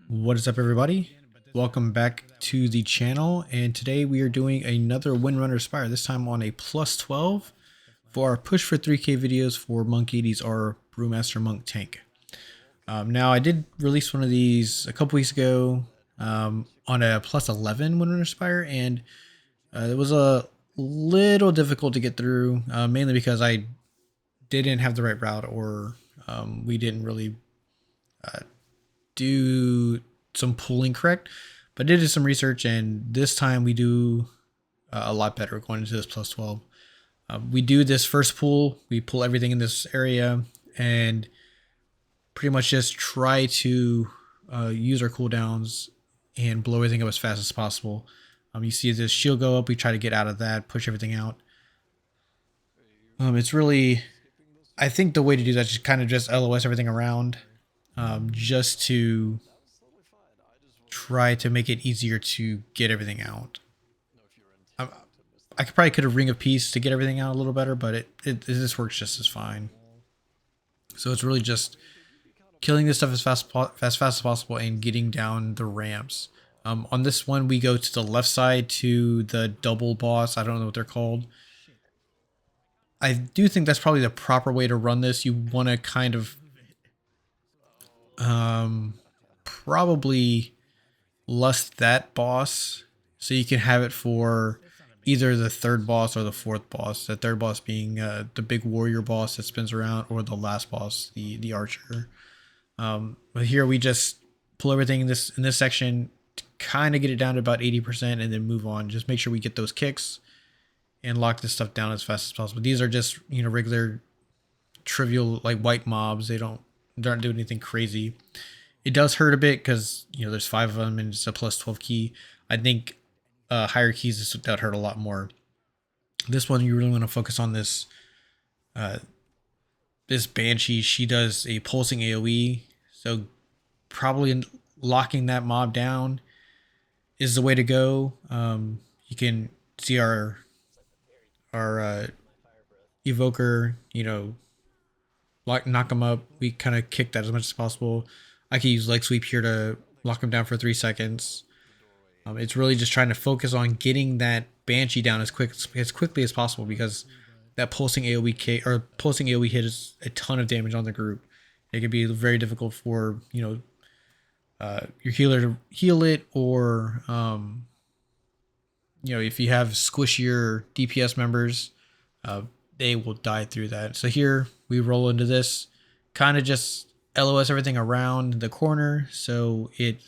What is up, everybody? Welcome back to the channel, and today we are doing another Windrunner Spire, this time on a plus 12 for our push for 3k videos for Monkadies, our Brewmaster Monk tank. Now, I did release one of these a couple weeks ago on a plus 11 Windrunner Spire, and it was a little difficult to get through, mainly because I didn't have the right route, or we didn't really do some pooling correct, but I did some research, and this time we do a lot better going into this plus 12. We do this first pool, we pull everything in this area, and pretty much just try to use our cooldowns and blow everything up as fast as possible. You see this shield go up, we try to get out of that, push everything out. It's really, I think the way to do that is kind of just LOS everything around, just to try to make it easier to get everything out. I could have Ring of Peace to get everything out a little better, but this works just as fine. So it's really just killing this stuff as fast as possible and getting down the ramps. On this one, we go to the left side to the double boss. I don't know what they're called. I do think that's probably the proper way to run this. You want to kind of probably lust that boss so you can have it for either the third boss or the fourth boss. The third boss being the big warrior boss that spins around, or the last boss, the archer. But here we just pull everything in this section to kind of get it down to about 80% and then move on. Just make sure we get those kicks and lock this stuff down as fast as possible. These are just, you know, regular trivial like white mobs. They don't do anything crazy. It does hurt a bit because, you know, there's 5 of them and it's a plus 12 key. I think higher keys that hurt a lot more. This one, you really want to focus on this this Banshee. She does a pulsing AoE, so probably locking that mob down is the way to go. You can see our evoker, you know, knock them up. We kind of kick that as much as possible. I can use leg sweep here to lock them down for 3 seconds. It's really just trying to focus on getting that Banshee down as quickly as possible, because that pulsing AoE hit is a ton of damage on the group. It can be very difficult for, you know, your healer to heal it, or you know, if you have squishier DPS members, they will die through that. So here we roll into this, kind of just LOS everything around the corner, so it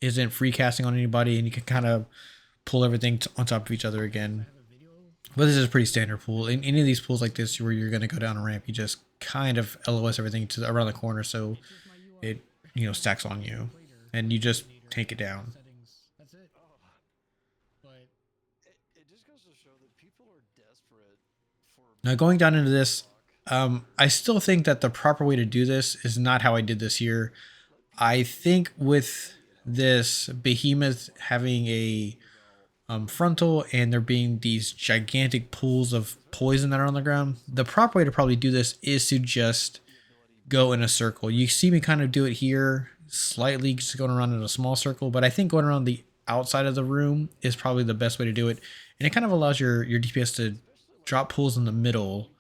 isn't free casting on anybody, and you can kind of pull everything on top of each other again. But this is a pretty standard pool. In any of these pools like this, where you're going to go down a ramp, you just kind of LOS everything to around the corner, so it, you know, stacks on you, and you just take it down. Now, going down into this, I still think that the proper way to do this is not how I did this here. I think with this behemoth having a frontal and there being these gigantic pools of poison that are on the ground, the proper way to probably do this is to just go in a circle. You see me kind of do it here slightly, just going around in a small circle, but I think going around the outside of the room is probably the best way to do it, and it kind of allows your DPS to drop pools in the middle,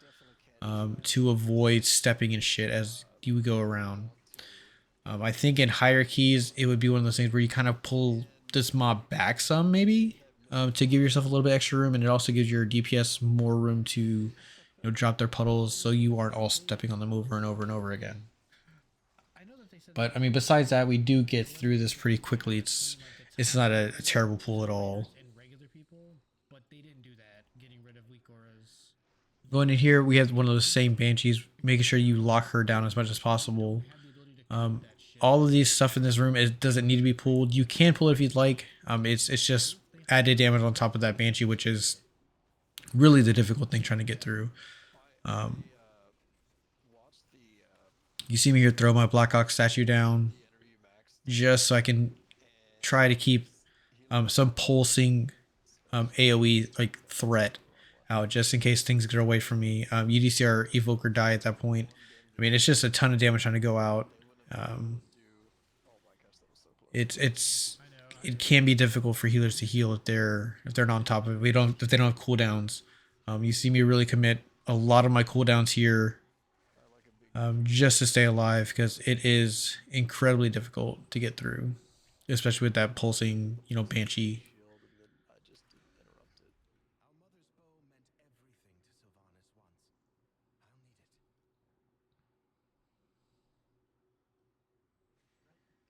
to avoid stepping in shit as you go around. I think in higher keys, it would be one of those things where you kind of pull this mob back some, maybe, to give yourself a little bit extra room, and it also gives your DPS more room to, you know, drop their puddles, so you aren't all stepping on them over and over and over again. But I mean, besides that, we do get through this pretty quickly. It's not a terrible pool at all. Going in here, we have one of those same Banshees, making sure you lock her down as much as possible. All of these stuff in this room, it doesn't need to be pulled. You can pull it if you'd like. It's just added damage on top of that Banshee, which is really the difficult thing trying to get through. You see me here throw my Blackhawk statue down, just so I can try to keep some pulsing AoE like threat out, just in case things get away from me. You do see our evoker die at that point. I mean, it's just a ton of damage trying to go out. it can be difficult for healers to heal if they're not on top of it. We don't if they don't have cooldowns. You see me really commit a lot of my cooldowns here just to stay alive because it is incredibly difficult to get through, especially with that pulsing, banshee.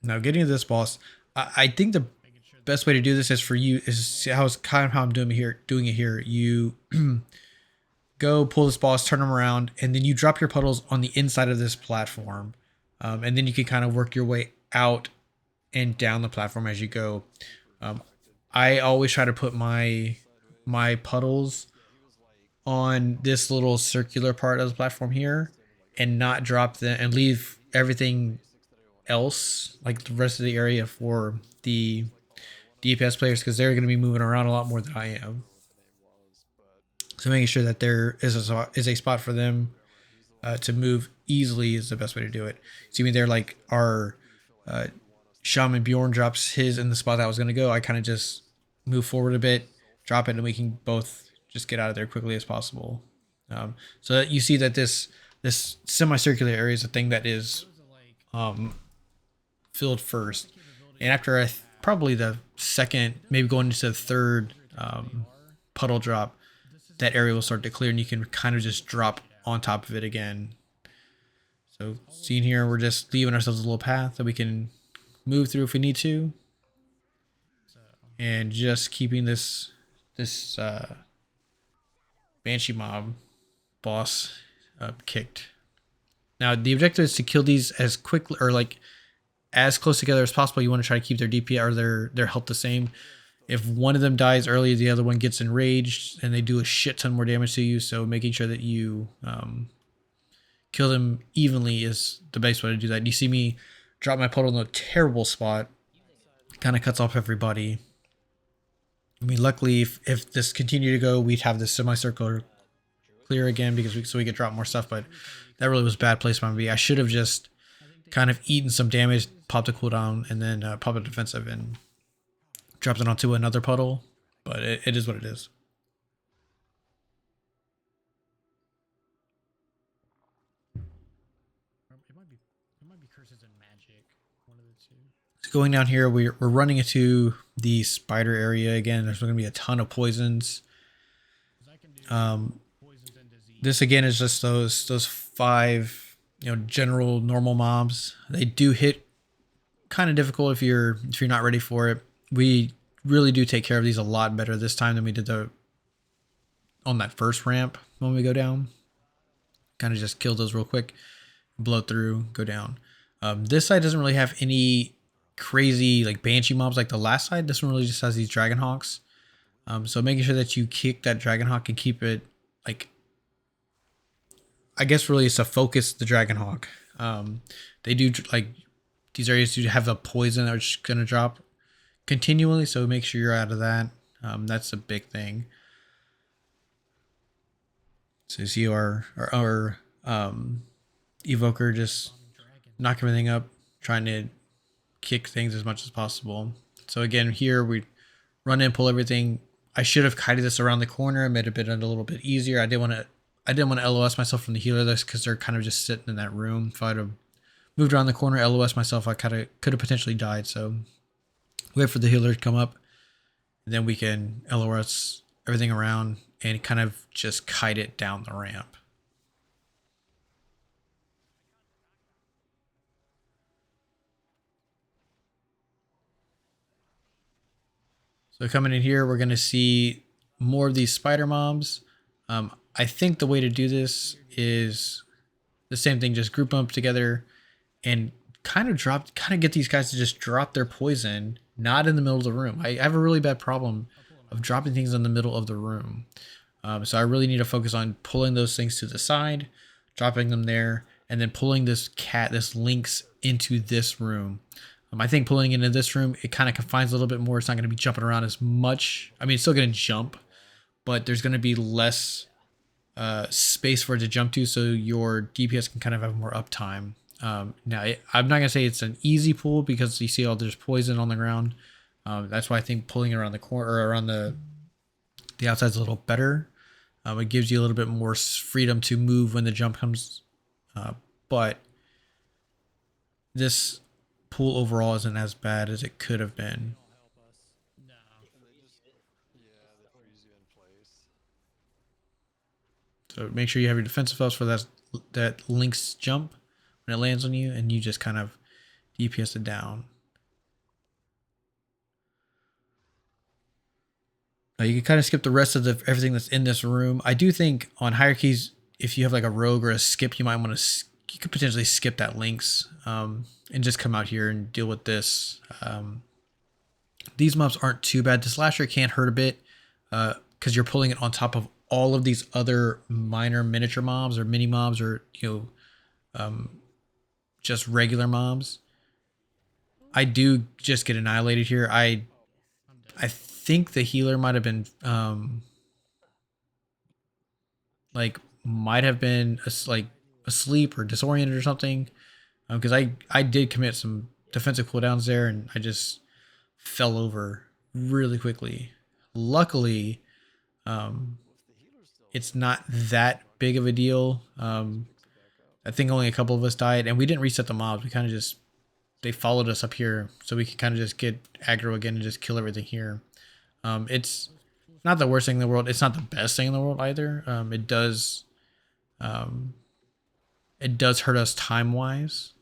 Now, getting to this boss, I think the best way to do this is for you is how it's kind of how I'm doing it here. Doing it here, you go pull this boss, turn them around, and then you drop your puddles on the inside of this platform, and then you can kind of work your way out and down the platform as you go. Um, I always try to put my puddles on this little circular part of the platform here, and not drop them and leave everything else, like the rest of the area, for the DPS players because they're going to be moving around a lot more than I am. So making sure that there is a spot for them to move easily is the best way to do it. See me there, like our uh, Shaman Bjorn drops his in the spot that I was going to go. I kind of just move forward a bit, drop it, and we can both just get out of there quickly as possible. So that you see that this semicircular area is a thing that is um, filled first, and after probably the second, maybe going into the third puddle drop, that area will start to clear, and you can kind of just drop on top of it again. So seeing here, we're just leaving ourselves a little path that we can move through if we need to, and just keeping this Banshee mob boss kicked. Now the objective is to kill these as quickly or like as close together as possible. You want to try to keep their DP or their health the same. If one of them dies early, the other one gets enraged, and they do a shit ton more damage to you. So making sure that you kill them evenly is the best way to do that. You see me drop my puddle in a terrible spot. Kind of cuts off everybody. I mean, luckily, if this continued to go, we'd have this semicircular clear again so we could drop more stuff. But that really was bad placement on me. I should have just kind of eaten some damage, popped a cooldown, and then popped a defensive and dropped it onto another puddle. But it is what it is. It might be curses and magic. One of the two. So going down here, we're running into the spider area again. There's going to be a ton of poisons. This again is just those 5 general normal mobs. They do hit kind of difficult if you're not ready for it. We really do take care of these a lot better this time than we did on that first ramp when we go down. Kind of just kill those real quick, blow through, go down. This side doesn't really have any crazy like banshee mobs like the last side. This one really just has these dragon hawks. So making sure that you kick that dragon hawk and keep it like, I guess really it's to focus the dragon hawk. They do like these areas do have a poison that's going to drop continually, so make sure you're out of that. That's a big thing. So you see our evoker just knock everything up, trying to kick things as much as possible. So again, here we run in, pull everything. I should have kited this around the corner and made it a little bit easier. I didn't want to LOS myself from the healer list because they're kind of just sitting in that room. If I'd have moved around the corner, LOS myself, I kind of could have potentially died. So wait for the healer to come up, and then we can LOS everything around and kind of just kite it down the ramp. So coming in here, we're going to see more of these spider mobs. I think the way to do this is the same thing, just group them up together and kind of get these guys to just drop their poison, not in the middle of the room. I have a really bad problem of dropping things in the middle of the room. So I really need to focus on pulling those things to the side, dropping them there, and then pulling this lynx into this room. I think pulling it into this room, it kind of confines a little bit more. It's not going to be jumping around as much. I mean, it's still going to jump, but there's going to be less space for it to jump to, so your DPS can kind of have more uptime. I'm not gonna say it's an easy pull because you see all there's poison on the ground. That's why I think pulling around the corner or around the outside is a little better. It gives you a little bit more freedom to move when the jump comes. But this pool overall isn't as bad as it could have been. So make sure you have your defensive ups for that Link's jump when it lands on you, and you just kind of DPS it down. Now you can kind of skip the rest of everything that's in this room. I do think on hierarchies, if you have like a rogue or a skip, you might want to you could potentially skip that Link's and just come out here and deal with this. These mobs aren't too bad. The slasher can hurt a bit because you're pulling it on top of all of these other minor miniature mobs or mini mobs or just regular mobs. I do just get annihilated here. I think the healer might have been might have been asleep or disoriented or something because I did commit some defensive cooldowns there and I just fell over really quickly. Luckily, it's not that big of a deal. I think only a couple of us died and we didn't reset the mobs. We kind of just they followed us up here so we could kind of just get aggro again and just kill everything here. It's not the worst thing in the world. It's not the best thing in the world either. It does hurt us time wise,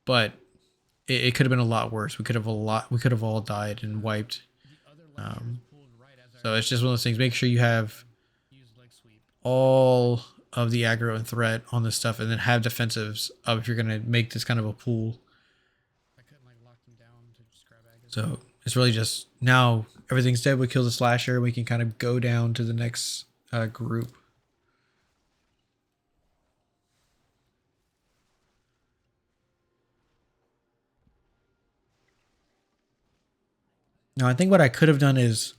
but it could have been a lot worse. We could have all died and wiped. So it's just one of those things. Make sure you have all of the aggro and threat on this stuff, and then have defensives up if you're gonna make this kind of a pool. So it's really just now everything's dead. We kill the slasher. We can kind of go down to the next group. Now I think what I could have done is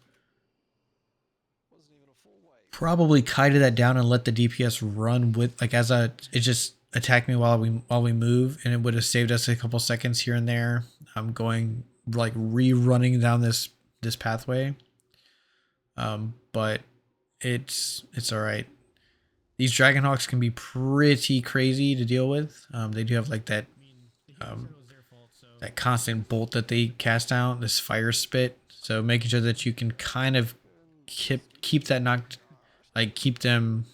probably kited that down and let the DPS run with it just attacked me while we move, and it would have saved us a couple seconds here and there. I'm going like rerunning down this pathway. But it's all right. These Dragonhawks can be pretty crazy to deal with. They do have like that constant bolt that they cast out, this fire spit. So making sure that you can kind of keep that knocked, like keep them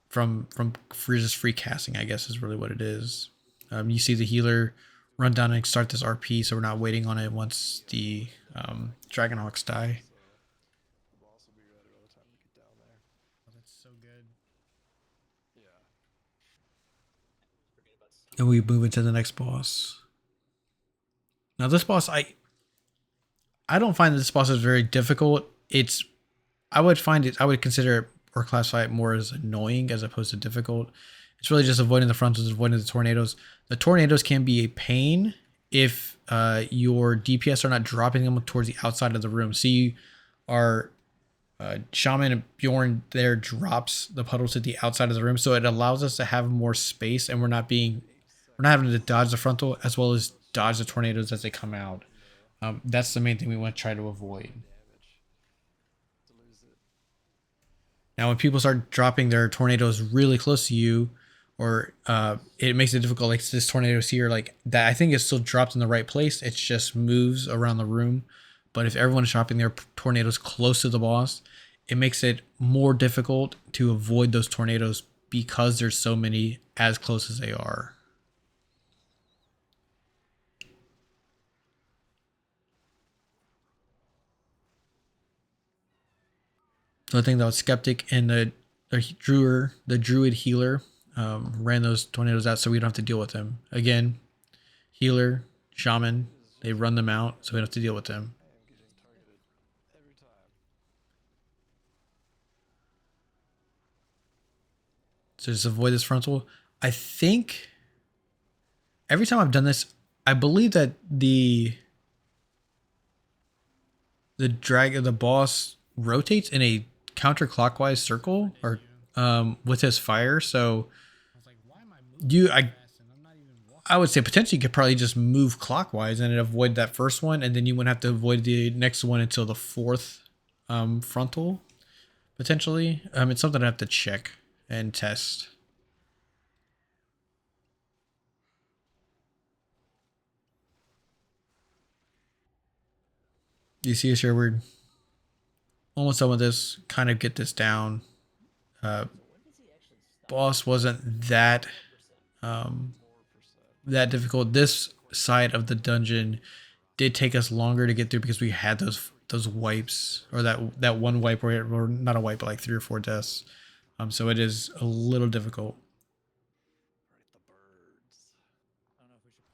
from free casting, I guess is really what it is. You see the healer run down and start this RP, so we're not waiting on it once the Dragonhawks die. That's so good. And we move into the next boss. Now this boss, I don't find this boss is very difficult. I would consider it or classify it more as annoying as opposed to difficult. It's really just avoiding the frontals, avoiding the tornadoes. The tornadoes can be a pain if your DPS are not dropping them towards the outside of the room. See, our Shaman and Bjorn there drops the puddles at the outside of the room, so it allows us to have more space, and we're not having to dodge the frontal as well as dodge the tornadoes as they come out. That's the main thing we want to try to avoid. Now, when people start dropping their tornadoes really close to you, or it makes it difficult, like this tornado's here, like that, I think it's still dropped in the right place. It just moves around the room. But if everyone is dropping their tornadoes close to the boss, it makes it more difficult to avoid those tornadoes because there's so many as close as they are. So I think that was Skeptic and the Druid healer ran those tornadoes out so we don't have to deal with them. Again, healer, shaman, they run them out so we don't have to deal with them. So just avoid this frontal. I think every time I've done this, I believe that the boss rotates in a counterclockwise circle, or with his fire. So you, I would say potentially you could probably just move clockwise and avoid that first one, and then you wouldn't have to avoid the next one until the fourth frontal potentially. It's something I have to check and test. You see us here? We're almost done with this. Kind of get this down. Uh, boss wasn't um, that difficult. This side of the dungeon did take us longer to get through because we had those wipes, or that one wipe where or not a wipe but like 3 or 4 deaths. So it is a little difficult.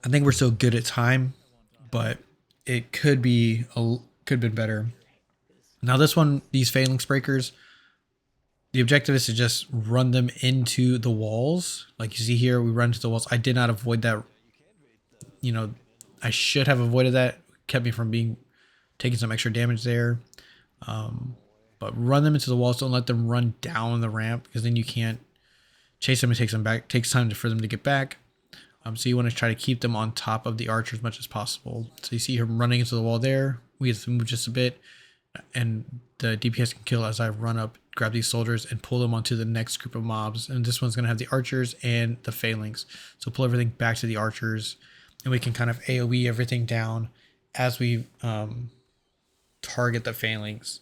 I think we're still good at time, but it could have been better. Now this one, these phalanx breakers, the objective is to just run them into the walls. Like you see here, we run into the walls. I did not avoid that. You know, I should have avoided that. Kept me from being taking some extra damage there. But run them into the walls. Don't let them run down the ramp, because then you can't chase them and take them back. It takes time for them to get back. So you want to try to keep them on top of the archer as much as possible. So you see him running into the wall there. We have to move just a bit, and the DPS can kill as I run up, grab these soldiers, and pull them onto the next group of mobs. And this one's going to have the archers and the phalanx. So pull everything back to the archers, and we can kind of AoE everything down as we target the phalanx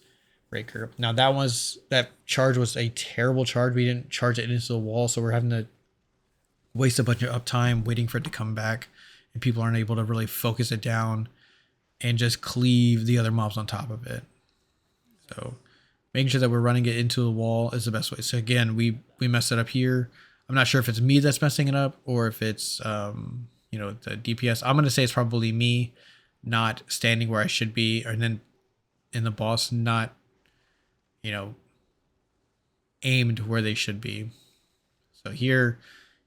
breaker. Now that charge was a terrible charge. We didn't charge it into the wall, so we're having to waste a bunch of uptime waiting for it to come back, and people aren't able to really focus it down and just cleave the other mobs on top of it. So making sure that we're running it into the wall is the best way. So again, we messed it up here. I'm not sure if it's me that's messing it up or if it's the DPS. I'm gonna say it's probably me not standing where I should be, and then in the boss not aimed where they should be. So here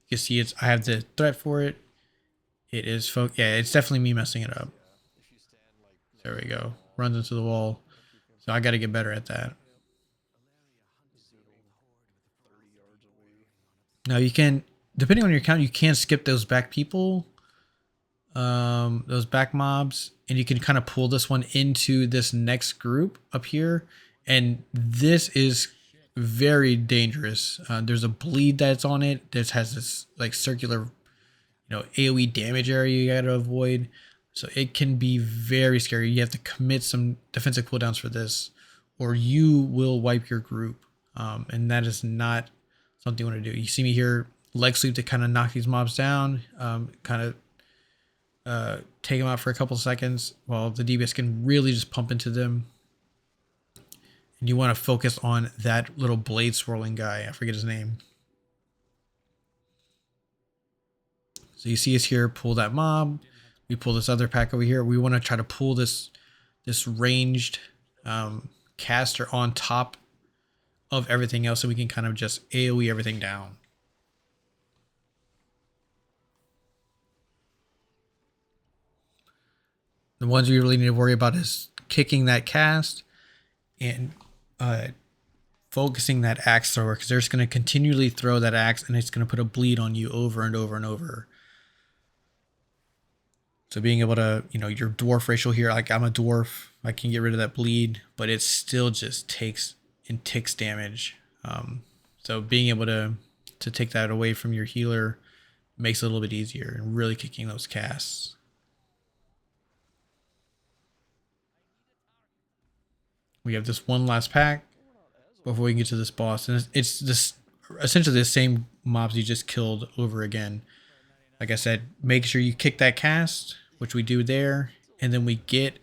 you can see I have the threat for it. It is it's definitely me messing it up. There we go. Runs into the wall. So I got to get better at that. Now you can, depending on your count, you can skip those back people, those back mobs, and you can kind of pull this one into this next group up here. And this is very dangerous. There's a bleed that's on it that has this like circular, AoE damage area you got to avoid. So it can be very scary. You have to commit some defensive cooldowns for this, or you will wipe your group. And that is not something you want to do. You see me here, leg sweep to kind of knock these mobs down, kind of take them out for a couple seconds while the DPS can really just pump into them. And you want to focus on that little blade swirling guy. I forget his name. So you see us here, pull that mob. We pull this other pack over here. We want to try to pull this ranged caster on top of everything else, so we can kind of just AoE everything down. The ones we really need to worry about is kicking that cast and focusing that axe thrower, because they're just going to continually throw that axe and it's going to put a bleed on you over and over and over. So being able to, your dwarf ratio here, like I'm a dwarf, I can get rid of that bleed, but it still just takes and ticks damage. So being able to take that away from your healer makes it a little bit easier, and really kicking those casts. We have this one last pack before we can get to this boss, and it's this essentially the same mobs you just killed over again. Like I said, make sure you kick that cast, which we do there, and then we get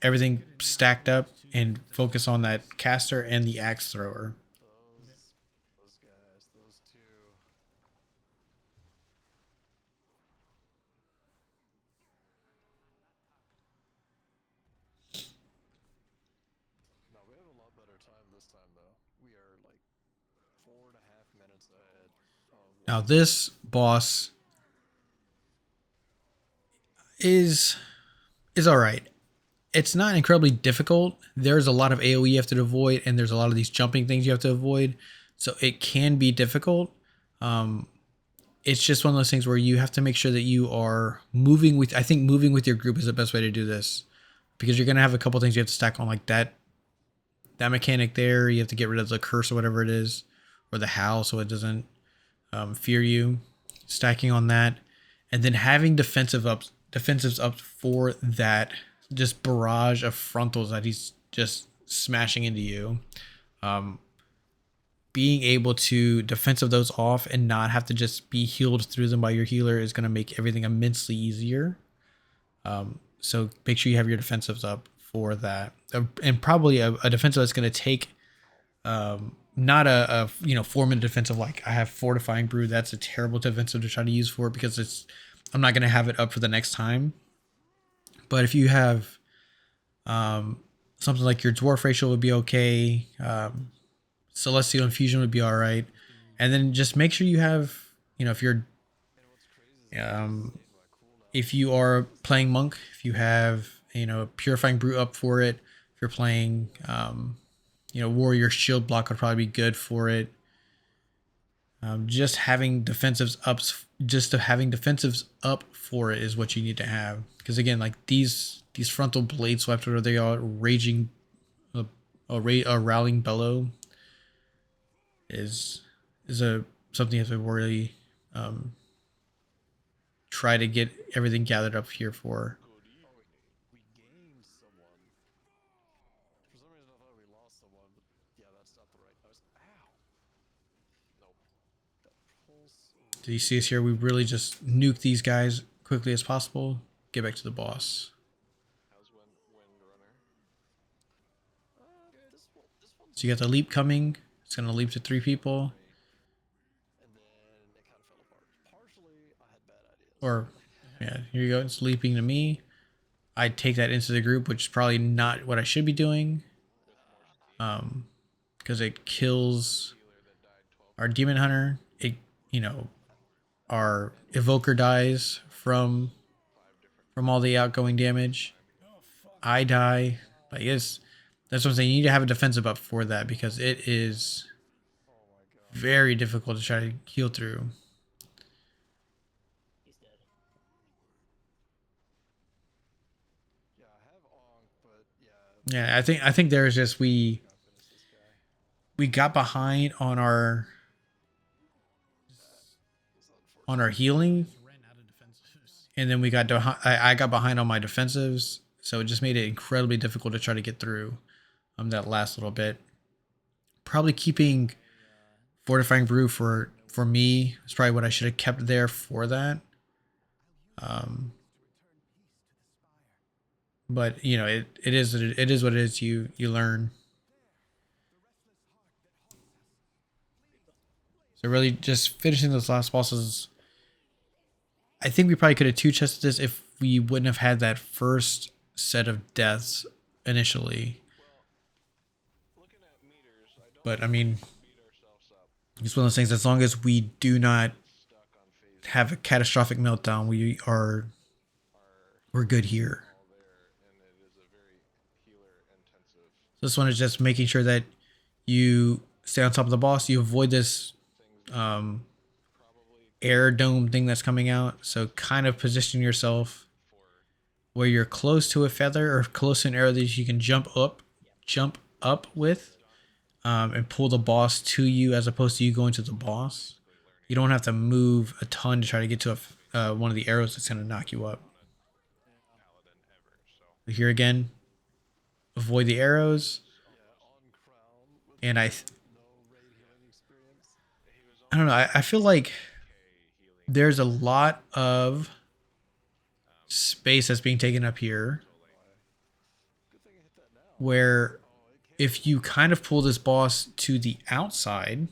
everything stacked up and focus on that caster and the axe thrower. Now this boss is all right. it's not incredibly difficult. There's a lot of AoE you have to avoid, and there's a lot of these jumping things you have to avoid. So it can be difficult. Um, it's just one of those things where you have to make sure that you are moving with. I think moving with your group is the best way to do this, because you're gonna have a couple things you have to stack on, like that mechanic there. You have to get rid of the curse or whatever it is, or the howl, so it doesn't fear you. Stacking on that, and then having defensives up for that just barrage of frontals that he's just smashing into you. Um, Being able to defensive those off and not have to just be healed through them by your healer is going to make everything immensely easier. So make sure you have your defensives up for that, and probably a defensive that's going to take not a 4-minute defensive like I have fortifying brew. That's a terrible defensive to try to use for it, because I'm not going to have it up for the next time. But if you have something like your dwarf racial would be okay. Celestial infusion would be all right, and then just make sure you have, um, if you are playing monk, if you have purifying brew up for it. If you're playing warrior shield block would probably be good for it. Just having defensives up for it is what you need to have, because again, like these frontal blade swipes, where they are raging, a rallying bellow is a something you have to really try to get everything gathered up here for. Do you see us here? We really just nuke these guys quickly as possible. Get back to the boss. So you got the leap coming. It's going to leap to 3 people. Or, yeah, here you go. It's leaping to me. I take that into the group, which is probably not what I should be doing. Because it kills our demon hunter. Our evoker dies from all the outgoing damage. I die. But yes, that's what I'm saying. You need to have a defensive up for that, because it is very difficult to try to heal through. Yeah, I think there's just we got behind on our healing, and then I got behind on my defensives, so it just made it incredibly difficult to try to get through that last little bit. Probably keeping fortifying brew for me is probably what I should have kept there for that. But it is what it is. You learn. So really, just finishing those last bosses. I think we probably could have 2-chested this if we wouldn't have had that first set of deaths initially. But I mean, it's one of those things. As long as we do not have a catastrophic meltdown, we're good here. So this one is just making sure that you stay on top of the boss. You avoid this air dome thing that's coming out. So kind of position yourself where you're close to a feather or close to an arrow that you can jump up with, and pull the boss to you, as opposed to you going to the boss. You don't have to move a ton to try to get to one of the arrows that's going to knock you up. But here again, avoid the arrows. And I don't know. I feel like there's a lot of space that's being taken up here, where if you kind of pull this boss to the outside,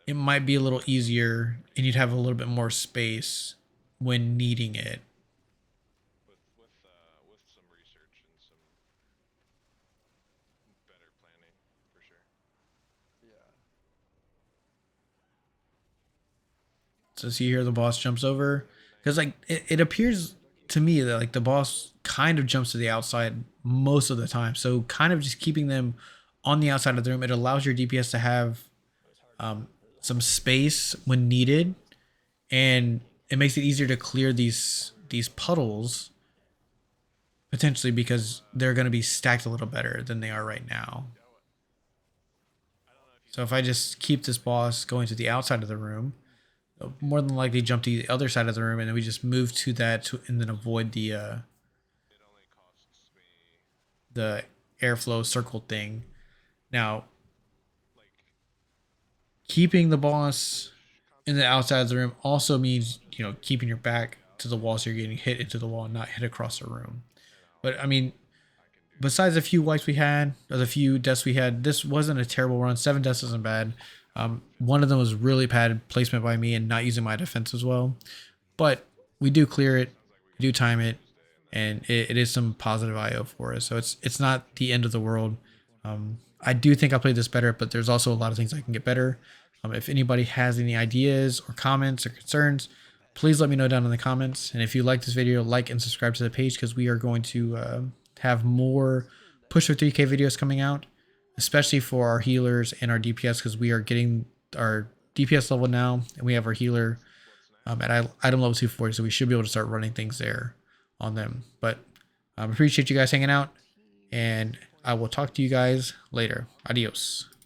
it might be a little easier, and you'd have a little bit more space when needing it. So see here, the boss jumps over, because like it appears to me, like the boss kind of jumps to the outside most of the time. So kind of just keeping them on the outside of the room, it allows your DPS to have some space when needed, and it makes it easier to clear these puddles potentially because they're going to be stacked a little better than they are right now. So if I just keep this boss going to the outside of the room, they'll more than likely jump to the other side of the room, and then we just move to that and then avoid the airflow circle thing. Now, keeping the boss in the outside of the room also means, keeping your back to the wall so you're getting hit into the wall and not hit across the room. But I mean, besides a few wipes we had, or the few deaths we had, this wasn't a terrible run. 7 deaths isn't bad. One of them was really bad placement by me and not using my defense as well. But we do clear it, we do time it, and it is some positive IO for us. So it's not the end of the world. I do think I played this better, but there's also a lot of things I can get better. If anybody has any ideas or comments or concerns, please let me know down in the comments. And if you like this video, like and subscribe to the page because we are going to have more push for 3K videos coming out, especially for our healers and our DPS because we are getting our DPS level now and we have our healer at item level 240, so we should be able to start running things there on them. But I appreciate you guys hanging out, and I will talk to you guys later. Adios.